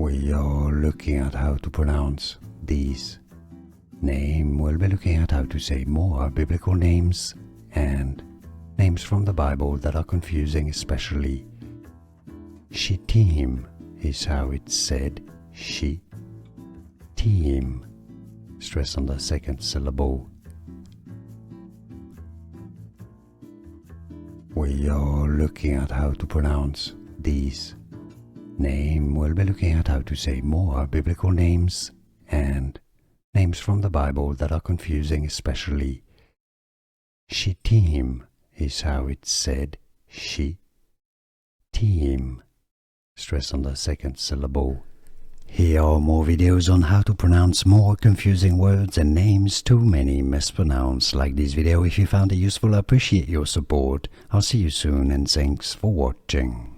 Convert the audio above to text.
We are looking at how to pronounce these names. We'll be looking at how to say more biblical names and names from the Bible that are confusing, especially Shittim is how it's said. Shittim. Stress on the second syllable. We are looking at how to pronounce these names. We'll be looking at how to say more biblical names and names from the Bible that are confusing, especially Shittim is how it's said. Shittim. Stress on the second syllable. Here are more videos on how to pronounce more confusing words and names too many mispronounced. Like this video if you found it useful. I appreciate your support. I'll see you soon and thanks for watching.